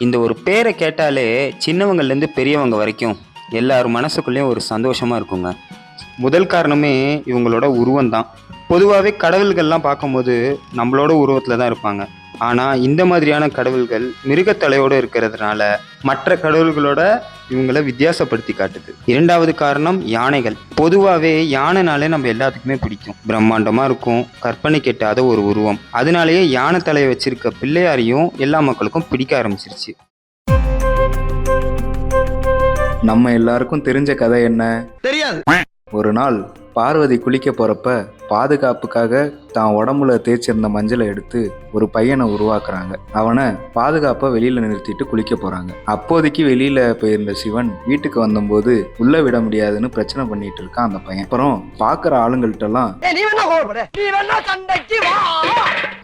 இந்த ஒரு பேரை கேட்டாலே சின்னவங்கள்லேருந்து பெரியவங்க வரைக்கும் எல்லார் மனசுக்குள்ளேயும் ஒரு சந்தோஷமாக இருக்குங்க. முதல் காரணமே இவங்களோட உருவம் தான். பொதுவாகவே கடவுள்கள்லாம் பார்க்கும்போது நம்மளோட உருவத்தில் தான் இருப்பாங்க. ஆனால் இந்த மாதிரியான கடவுள்கள் மிருகத்தலையோடு இருக்கிறதுனால மற்ற கடவுள்களோட இவங்கள வித்தியாசப்படுத்தி காட்டுது. இரண்டாவது காரணம் யானைகள். பொதுவாகவே யானைனாலே நம்ம எல்லாத்துக்குமே பிடிக்கும். பிரம்மாண்டமாக இருக்கும், கற்பனை கெட்டாத ஒரு உருவம். அதனாலேயே யானை தலையை வச்சிருக்க பிள்ளையாரையும் எல்லா மக்களுக்கும் பிடிக்க ஆரம்பிச்சிருச்சு. நம்ம எல்லாருக்கும் தெரிஞ்ச கதை என்ன? தெரியாது. ஒரு நாள் பார்வதி குளிக்க போறப்ப பாதுகாப்புக்காக தான் உடம்புல தேய்ச்சிருந்த மஞ்சளை எடுத்து ஒரு பையனை உருவாக்குறாங்க. அவனை பாதுகாப்பா வெளியில நிறுத்திட்டு குளிக்க போறாங்க. அப்போதைக்கு வெளியில போயிருந்த சிவன் வீட்டுக்கு வந்தபோது உள்ள விட முடியாதுன்னு பிரச்சனை பண்ணிட்டு இருக்கான் அந்த பையன். அப்புறம் பாக்குற ஆளுங்கள்ட்ட எல்லாம்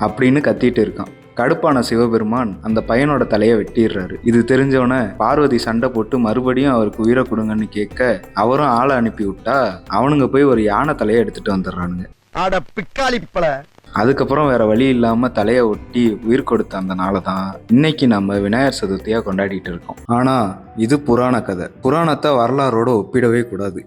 அப்படின்னு கத்திட்டு இருக்கான். கடுப்பான சிவபெருமான் அந்த பையனோட தலையை வெட்டிடுறாரு. இது தெரிஞ்சவன பார்வதி சண்டை போட்டு மறுபடியும் அவருக்கு உயிரை கொடுங்கன்னு கேட்க அவரும் ஆளை அனுப்பி விட்டா அவனுங்க போய் ஒரு யானை தலையை எடுத்துட்டு வந்துடுறானுங்க. அதுக்கப்புறம் வேற வழி இல்லாம தலையை ஒட்டி உயிர் கொடுத்த அந்த நாளை தான் இன்னைக்கு நம்ம விநாயகர் சதுர்த்தியா கொண்டாடிட்டு இருக்கோம். ஆனா இது புராண கதை. புராணத்தை வரலாறோட ஒப்பிடவே கூடாது.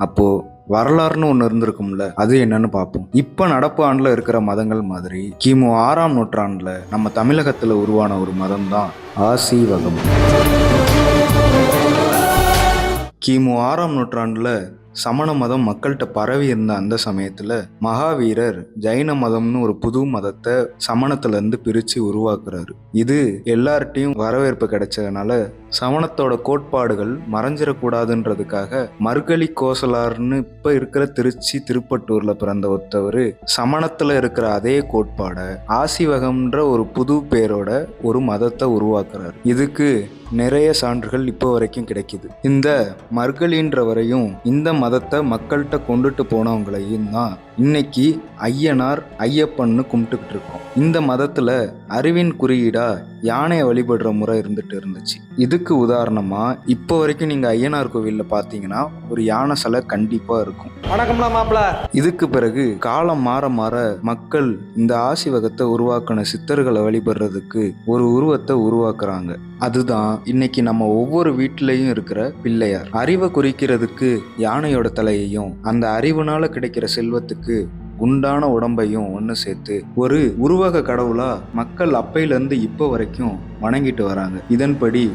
அப்போ வரலாறுன்னு ஒன்று இருந்திருக்கும்ல, அது என்னன்னு பார்ப்போம். இப்போ நடப்பு ஆண்டில் இருக்கிற மதங்கள் மாதிரி கிமு 6ஆம் நூற்றாண்டில் நம்ம தமிழகத்தில் உருவான ஒரு மதம் தான் ஆசீவகம். கிமு 6ஆம் நூற்றாண்டில் சமண மதம் மக்கள்கிட்ட பரவி இருந்த அந்த சமயத்துல மகாவீரர் ஜைன மதம்னு ஒரு புது மதத்தை சமணத்துல இருந்து பிரிச்சு உருவாக்குறாரு. இது எல்லார்ட்டையும் வரவேற்பு கிடைச்சதுனால சமணத்தோட கோட்பாடுகள் மறைஞ்சிடக்கூடாதுன்றதுக்காக மர்கலி கோசலார்னு இப்ப இருக்கிற திருச்சி திருப்பட்டூர்ல பிறந்த ஒருத்தவர் சமணத்துல இருக்கிற அதே கோட்பாடை ஆசிவகம்ன்ற ஒரு புது பேரோட ஒரு மதத்தை உருவாக்குறாரு. இதுக்கு நிறைய சான்றுகள் இப்போ வரைக்கும் கிடைக்குது. இந்த மர்கலின்றவரையும் இந்த மதத்தை மக்கள்கிட்ட கொண்டுட்டு போனவங்களையும் தான் இன்னைக்கு ஐயனார் ஐயப்பன்னு கும்பிட்டுக்கிட்டு இருக்கோம். இந்த மதத்துல அறிவின் குறியீடா யானையை வழிபடுற முறை இருந்துச்சு. இதுக்கு உதாரணமா இப்போ வரைக்கும் நீங்க ஐயனார் கோவில்ல பாத்தீங்கன்னா ஒரு யானை சிலை கண்டிப்பா இருக்கும். இதுக்கு பிறகு காலம் மாற மாற மக்கள் இந்த ஆசிவகத்தை உருவாக்கின சித்தர்களை வழிபடுறதுக்கு ஒரு உருவத்தை உருவாக்குறாங்க. அதுதான் இன்னைக்கு நம்ம ஒவ்வொரு வீட்டிலையும் இருக்கிற பிள்ளையார். அறிவை குறிக்கிறதுக்கு யானையோட தலையையும் அந்த அறிவுனால கிடைக்கிற செல்வத்துக்கு குண்டான உடம்பையும் ஒன்று சேர்த்து ஒரு உருவக கடவுளா மக்கள் அப்பையிலேருந்து இப்போ வரைக்கும் வணங்கிட்டு வராங்க. இதன்படி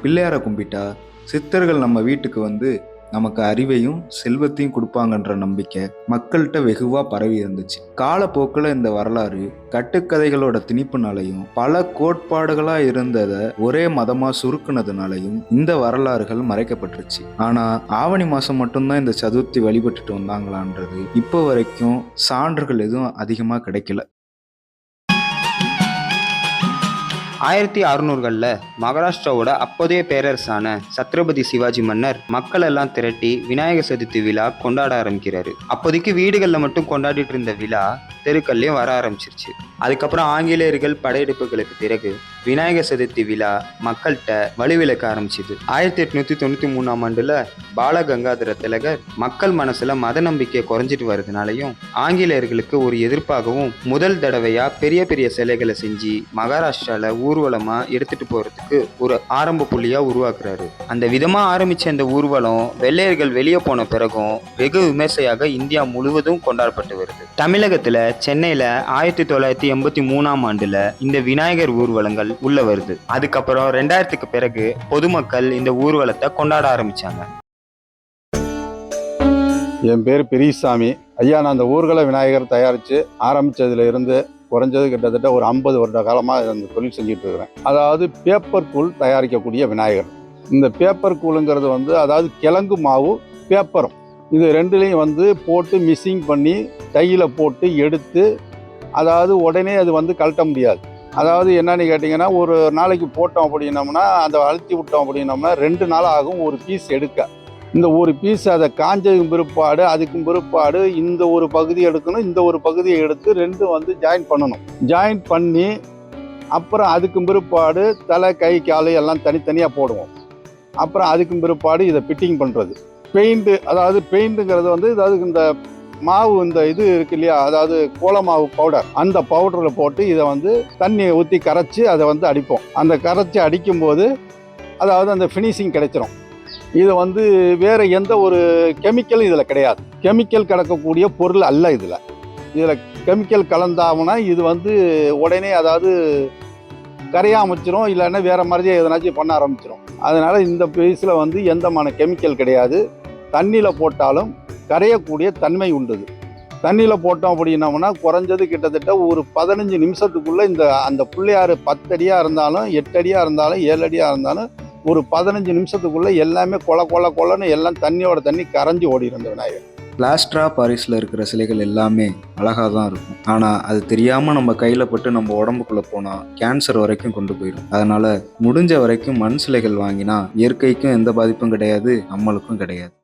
பிள்ளையாரை கும்பிட்டா சித்தர்கள் நம்ம வீட்டுக்கு வந்து நமக்கு அறிவையும் செல்வத்தையும் கொடுப்பாங்கன்ற நம்பிக்கை மக்கள்கிட்ட வெகுவா பரவி இருந்துச்சு. காலப்போக்கில் இந்த வரலாறு கட்டுக்கதைகளோட திணிப்புனாலையும் பல கோட்பாடுகளா இருந்ததை ஒரே மதமா சுருக்குனதுனாலையும் இந்த வரலாறுகள் மறைக்கப்பட்டுருச்சு. ஆனா ஆவணி மாசம் மட்டும்தான் இந்த சதுர்த்தி வழிபட்டுட்டு வந்தாங்களான்றது இப்போ வரைக்கும் சான்றுகள் எதுவும் அதிகமா கிடைக்கல. 1600களில் மகாராஷ்டிராவோட அப்போதைய பேரரசான சத்ரபதி சிவாஜி மன்னர் மக்கள் எல்லாம் திரட்டி விநாயகர் சதுர்த்தி விழா கொண்டாட ஆரம்பிக்கிறாரு. அப்போதைக்கு வீடுகளில் மட்டும் கொண்டாடிட்டு இருந்த விழா தெருக்கள்லையும் வர ஆரம்பிச்சிருச்சு. அதுக்கப்புறம் ஆங்கிலேயர்கள் படையெடுப்புகளுக்கு பிறகு விநாயகர் சதுர்த்தி விழா மக்கள்கிட்ட வலுவிழக்க ஆரம்பிச்சுது. 1893ஆம் ஆண்டுல பாலகங்காதர திலகர் மக்கள் மனசுல மத நம்பிக்கை குறைஞ்சிட்டு வர்றதுனாலையும் ஆங்கிலேயர்களுக்கு ஒரு எதிர்ப்பாகவும் முதல் தடவையா பெரிய பெரிய சிலைகளை செஞ்சு மகாராஷ்டிரால ஊர்வலமா எடுத்துட்டு போறதுக்கு ஒரு ஆரம்ப புள்ளியா உருவாக்குறாரு. அந்த விதமா ஆரம்பிச்ச அந்த ஊர்வலம் வெள்ளையர்கள் வெளியே போன பிறகும் வெகு விமர்சையாக இந்தியா முழுவதும் கொண்டாடப்பட்டு வருது. தமிழகத்துல சென்னையில 1983ஆம் ஆண்டுல இந்த விநாயகர் ஊர்வலங்கள் உள்ள வருது. அதுக்கப்புறம் 2000க்கு பிறகு பொதுமக்கள் இந்த ஊர்வலத்தை கொண்டாட ஆரம்பிச்சாங்க. என் பேர் பெரியசாமி. ஐயா, நான் அந்த ஊர்வல விநாயகர் தயாரித்து ஆரம்பித்ததுல இருந்து குறைஞ்சது கிட்டத்தட்ட ஒரு 50 வருட காலமாக அந்த தொழில் செஞ்சுட்டு இருக்கிறேன். அதாவது பேப்பர் கூழ் தயாரிக்கக்கூடிய விநாயகர். இந்த பேப்பர் கூழுங்கிறது அதாவது கிழங்கு மாவு பேப்பரும் இது ரெண்டுலேயும் போட்டு மிக்சிங் பண்ணி கையில் போட்டு எடுத்து, அதாவது உடனே அது கழட்ட முடியாது. அதாவது என்னன்னு கேட்டிங்கன்னா, ஒரு நாளைக்கு போட்டோம் அப்படின்னோம்னா அதை அழுத்தி விட்டோம் அப்படின்னோம்னா 2 நாள் ஆகும் ஒரு பீஸ் எடுக்க. இந்த ஒரு பீஸ் அதை காஞ்சதுக்கும் பிற்பாடு அதுக்கும் பிற்பாடு இந்த ஒரு பகுதி எடுக்கணும், இந்த ஒரு பகுதியை எடுத்து ரெண்டும் ஜாயின் பண்ணணும். ஜாயின் பண்ணி அப்புறம் அதுக்கும் பிற்பாடு தலை கை கால் எல்லாம் தனித்தனியாக போடுவோம். அப்புறம் அதுக்கும் பிற்பாடு இதை ஃபிட்டிங் பண்ணுறது. பெயிண்ட்டு, அதாவது பெயிண்ட்டுங்கிறது அதாவது இந்த மாவு இந்த இது இருக்கு இல்லையா, அதாவது கோல மாவு பவுடர், அந்த பவுடரில் போட்டு இதை வந்து தண்ணி ஊற்றி கரைச்சி அதை வந்து அடிப்போம். அந்த கரைச்சி அடிக்கும்போது அதாவது அந்த ஃபினிஷிங் கிடைச்சிரும். இது வந்து வேற எந்த ஒரு கெமிக்கலும் இதில் கிடையாது. கெமிக்கல் கலக்கக்கூடிய பொருள் அல்ல. இதில் கெமிக்கல் கலந்தாங்கன்னா இது வந்து உடனே அதாவது கரைய ஆரம்பிச்சிடும், இல்லைன்னா வேற மாதிரியே எதனாச்சும் பண்ண ஆரம்பிச்சிடும். அதனால இந்த பீஸில் வந்து எந்தமான கெமிக்கல் கிடையாது. தண்ணியில் போட்டாலும் கரையக்கூடிய தன்மை உண்டு. தண்ணியில் போட்டோம் அப்படின்னோம்னா குறைஞ்சது கிட்டத்தட்ட ஒரு 15 நிமிஷத்துக்குள்ளே அந்த பிள்ளையார் 10 அடியாக இருந்தாலும் 8 அடியாக இருந்தாலும் 7 அடியாக இருந்தாலும் ஒரு 15 நிமிஷத்துக்குள்ளே எல்லாமே கொலன்னு எல்லாம் தண்ணியோட தண்ணி கரைஞ்சி ஓடிடும் இந்த விநாயகர். பிளாஸ்டர் ஆஃப் பாரிஸில் இருக்கிற சிலைகள் எல்லாமே அழகாக தான் இருக்கும். ஆனால் அது தெரியாமல் நம்ம கையில் பட்டு நம்ம உடம்புக்குள்ளே போனால் கேன்சர் வரைக்கும் கொண்டு போயிடும். அதனால் முடிஞ்ச வரைக்கும் மண் சிலைகள் வாங்கினா இயற்கைக்கும் எந்த பாதிப்பும் கிடையாது, நம்மளுக்கும் கிடையாது.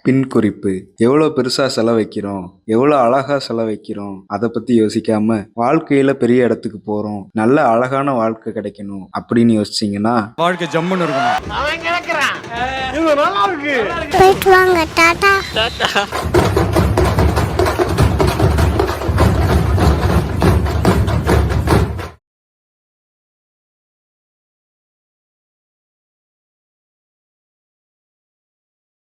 பின் குறிப்பு: எவ்வளோ பெருசாக செலவைக்கிறோம், எவ்வளோ அழகாக செலவைக்கிறோம், அதை பற்றி யோசிக்காம வாழ்க்கையில் பெரிய இடத்துக்கு போகிறோம், நல்ல அழகான வாழ்க்கை கிடைக்கணும் அப்படின்னு யோசிச்சிங்கன்னா வாழ்க்கை ஜம்முன்னு இருக்கணும். போயிட்டு வாங்க. டாடா.